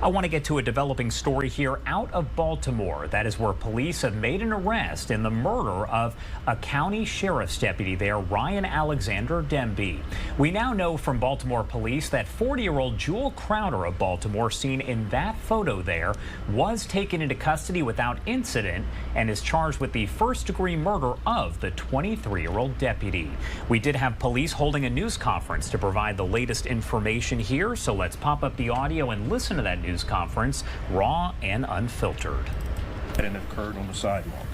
I want to get to a developing story here out of Baltimore. That is where police have made an arrest in the murder of a county sheriff's deputy there, Ryan Alexander Demby. We now know from Baltimore police that 40-year-old Jewel Crowder of Baltimore, seen in that photo there, was taken into custody without incident and is charged with the first-degree murder of the 23-year-old deputy. We did have police holding a news conference to provide the latest information here, so let's pop up the audio and listen to that news conference, raw and unfiltered. And occurred on the sidewalk.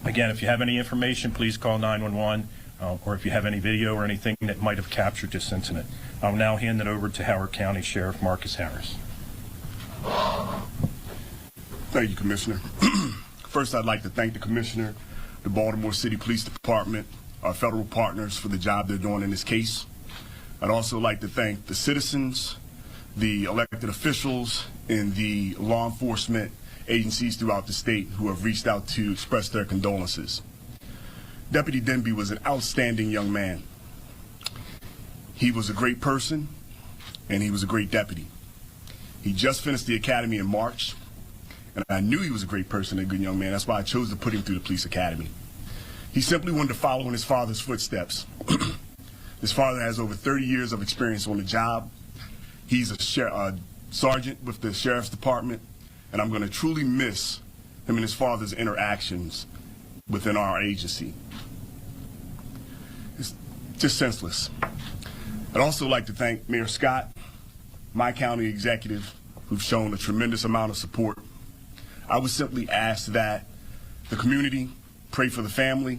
Again, if you have any information, please call 911, or if you have any video or anything that might have captured this incident. I'll now hand it over to Howard County Sheriff Marcus Harris. Thank you, Commissioner. First, I'd like to thank the Commissioner, the Baltimore City Police Department, our federal partners for the job they're doing in this case. I'd also like to thank the citizens, the elected officials, and the law enforcement agencies throughout the state who have reached out to express their condolences. Deputy Demby was an outstanding young man. He was a great person, and he was a great deputy. He just finished the academy in March, and I knew he was a great person and a good young man. That's why I chose to put him through the police academy. He simply wanted to follow in his father's footsteps. His father has over 30 years of experience on the job. He's a sergeant with the Sheriff's Department, and I'm going to truly miss him and his father's interactions within our agency. It's just senseless. I'd also like to thank Mayor Scott, my county executive, who've shown a tremendous amount of support. I would simply ask that the community pray for the family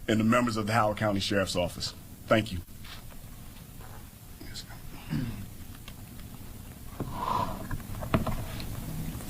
and the members of the Howard County Sheriff's Office. Thank you.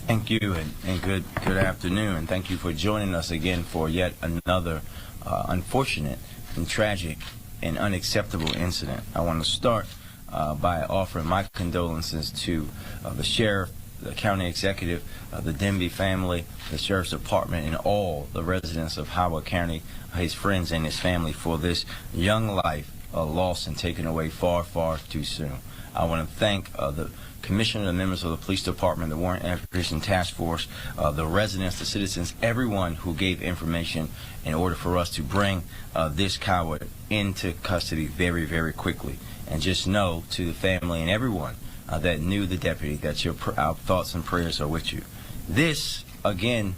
Thank you, and good afternoon, and thank you for joining us again for yet another unfortunate and tragic and unacceptable incident. I want to start by offering my condolences to the sheriff, the county executive, the Demby family, the Sheriff's Department, and all the residents of Howard County, his friends and his family, for this young life lost and taken away far, far too soon. I want to thank the Commissioner, the members of the Police Department, the Warrant Application Task Force, the residents, the citizens, everyone who gave information in order for us to bring this coward into custody very, very quickly. And just know to the family and everyone that knew the deputy that our thoughts and prayers are with you. This, again,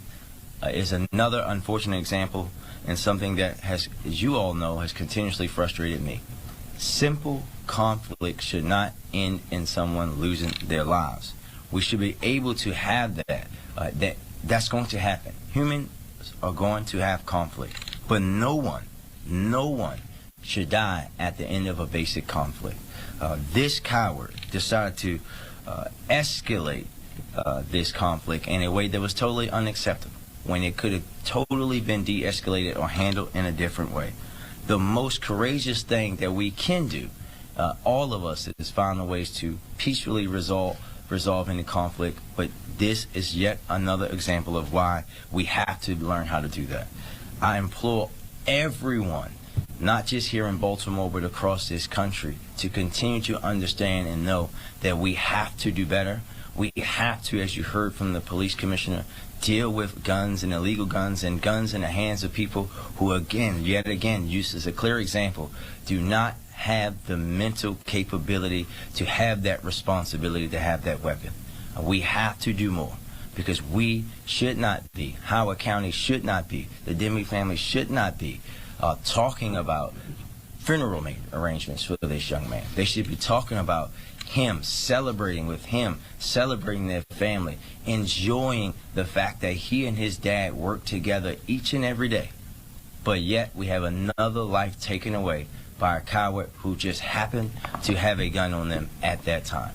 is another unfortunate example and something that has, as you all know, has continuously frustrated me. Simple conflict should not end in someone losing their lives. We should be able to have that. That's going to happen. Humans are going to have conflict, but no one should die at the end of a basic conflict. This coward decided to escalate this conflict in a way that was totally unacceptable, when it could have totally been de-escalated or handled in a different way. The most courageous thing that we can do, all of us, is find ways to peacefully resolve any conflict, but this is yet another example of why we have to learn how to do that. I implore everyone, not just here in Baltimore, but across this country, to continue to understand and know that we have to do better. We have to, as you heard from the police commissioner, deal with guns and illegal guns and guns in the hands of people who, yet again, used as a clear example, do not have the mental capability to have that responsibility to have that weapon. We have to do more, because we should not be, Howard County should not be, the Demby family should not be talking about funeral arrangements for this young man. They should be talking about him, celebrating with him, celebrating their family, enjoying the fact that he and his dad work together each and every day. But yet we have another life taken away by a coward who just happened to have a gun on them at that time.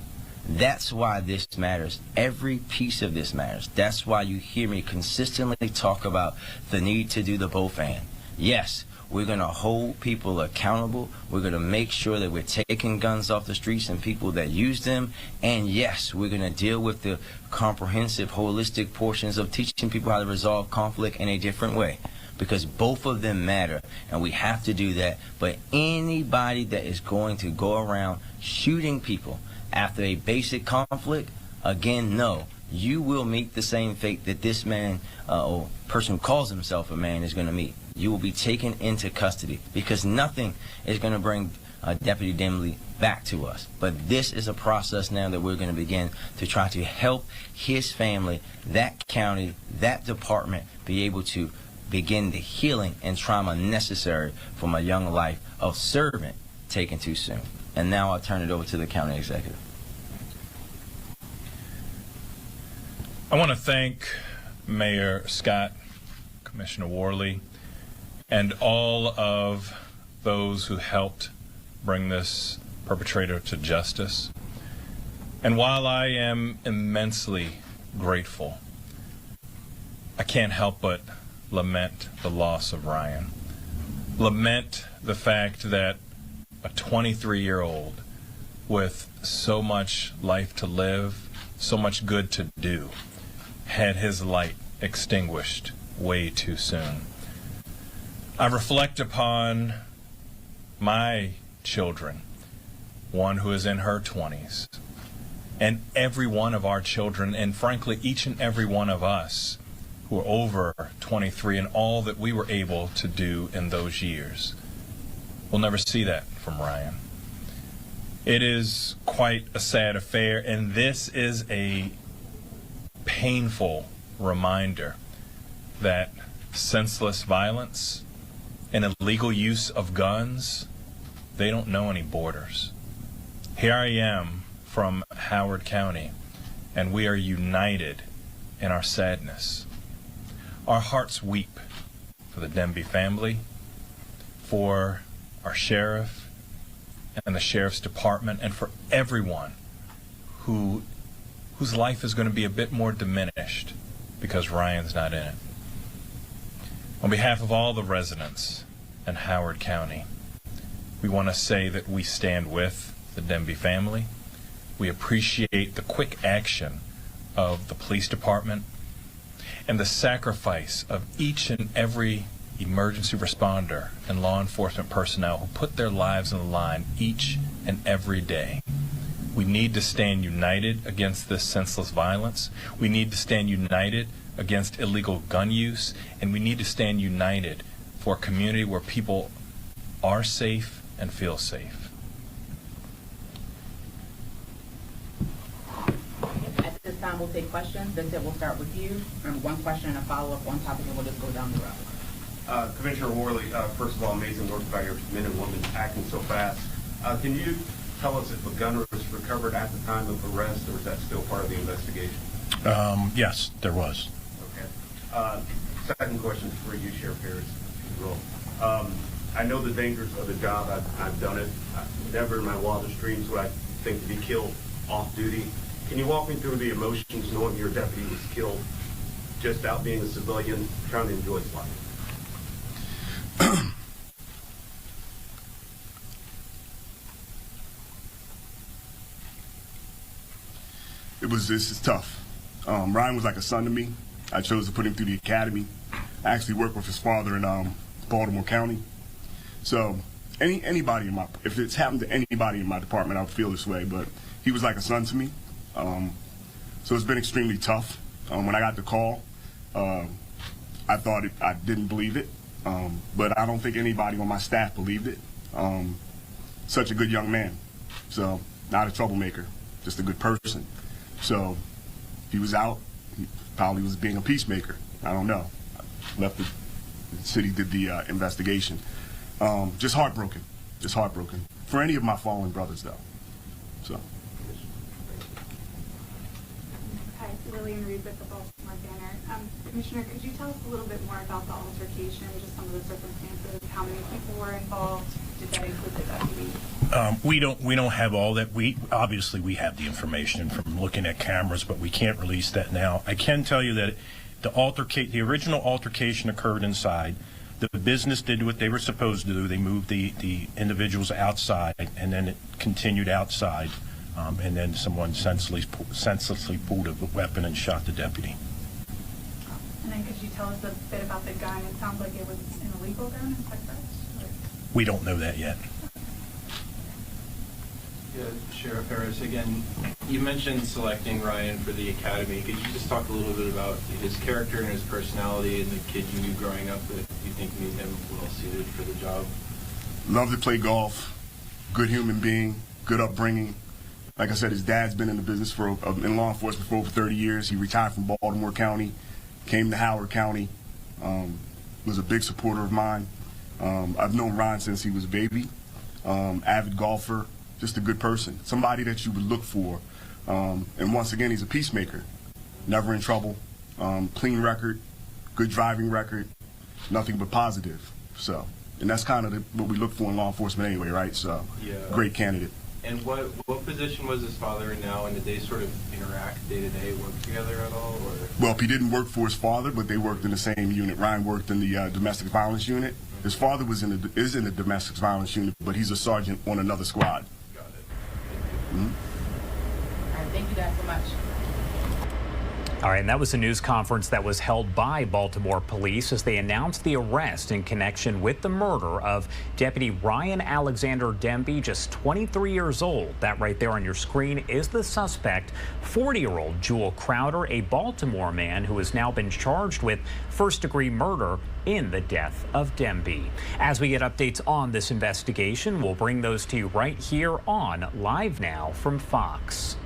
That's why this matters. Every piece of this matters. That's why you hear me consistently talk about the need to do the both and. Yes, we're going to hold people accountable. We're going to make sure that we're taking guns off the streets and people that use them. And yes, we're going to deal with the comprehensive, holistic portions of teaching people how to resolve conflict in a different way, because both of them matter, and we have to do that. But anybody that is going to go around shooting people after a basic conflict, again know you will meet the same fate that this man or person who calls himself a man is going to meet. You will be taken into custody because nothing is going to bring Deputy Demby back to us. But this is a process now that we're going to begin to try to help his family, that county, that department be able to begin the healing and trauma necessary from a young life of servant taken too soon. And now I'll turn it over to the county executive. I want to thank Mayor Scott, Commissioner Worley, and all of those who helped bring this perpetrator to justice. And while I am immensely grateful, I can't help but lament the loss of Ryan. Lament the fact that a 23-year-old with so much life to live, so much good to do, had his light extinguished way too soon. I reflect upon my children, one who is in her 20s, and every one of our children, and frankly, each and every one of us who are over 23 and all that we were able to do in those years. We'll never see that from Ryan. It is quite a sad affair, and this is a painful reminder that senseless violence and illegal use of guns, they don't know any borders. Here I am from Howard County, and we are united in our sadness. Our hearts weep for the Demby family, for our sheriff and the sheriff's department, and for everyone whose life is going to be a bit more diminished because Ryan's not in it. On behalf of all the residents in Howard County, we want to say that we stand with the Demby family. We appreciate the quick action of the police department and the sacrifice of each and every emergency responder and law enforcement personnel who put their lives on the line each and every day. We need to stand united against this senseless violence. We need to stand united against illegal gun use, and we need to stand united for a community where people are safe and feel safe. At this time, we'll take questions. Vincent, we'll start with you. One question and a follow-up, one topic, and we'll just go down the road. Commissioner Worley, first of all, amazing work by your men and women acting so fast. Can you tell us if a gun was recovered at the time of arrest, or is that still part of the investigation? Yes, there was. Okay. Second question for you, Sheriff Harris, if you will. I know the dangers of the job. I've done it. Never in my wildest dreams would I think to be killed off duty. Can you walk me through the emotions knowing your deputy was killed just out being a civilian, trying to enjoy his life? This is tough. Ryan was like a son to me. I chose to put him through the academy. I actually worked with his father in Baltimore County. So anybody if it's happened to anybody in my department, I would feel this way, but he was like a son to me. So it's been extremely tough. When I got the call, I didn't believe it, but I don't think anybody on my staff believed it. Such a good young man. So not a troublemaker, just a good person. So he was out, he probably was being a peacemaker. I don't know. Left the city, did the investigation. Just heartbroken. For any of my fallen brothers, though. So. Hi, Lillian Reed with the Baltimore Banner. Commissioner, could you tell us a little bit more about the altercation, just some of the circumstances, how many people were involved? Did that include the deputy? We don't have all that. Obviously we have the information from looking at cameras, but we can't release that now. I can tell you that the original altercation occurred inside. The business did what they were supposed to do. They moved the individuals outside, and then it continued outside, and then someone senselessly pulled a weapon and shot the deputy. And then could you tell us a bit about the gun? It sounds like it was an illegal gun, is that correct? We don't know that yet. Yeah, Sheriff Harris, again, you mentioned selecting Ryan for the academy. Could you just talk a little bit about his character and his personality and the kid you knew growing up that you think made him well suited for the job? Loved to play golf, good human being, good upbringing. Like I said, his dad's been in the business in law enforcement for over 30 years. He retired from Baltimore County, came to Howard County, was a big supporter of mine. I've known Ryan since he was a baby. Avid golfer, just a good person, somebody that you would look for. And once again, he's a peacemaker, never in trouble, clean record, good driving record, nothing but positive. So, and that's kind of what we look for in law enforcement anyway, right? So, Yeah. Great candidate. And what position was his father in now, and did they sort of interact day to day, work together at all? Or? Well, he didn't work for his father, but they worked in the same unit. Ryan worked in the domestic violence unit. His father is in the domestic violence unit, but he's a sergeant on another squad. Got it. All right, thank you guys so much. All right, and that was a news conference that was held by Baltimore police as they announced the arrest in connection with the murder of Deputy Ryan Alexander Demby, just 23 years old. That right there on your screen is the suspect, 40-year-old Jewel Crowder, a Baltimore man who has now been charged with first-degree murder in the death of Demby. As we get updates on this investigation, we'll bring those to you right here on Live Now from Fox.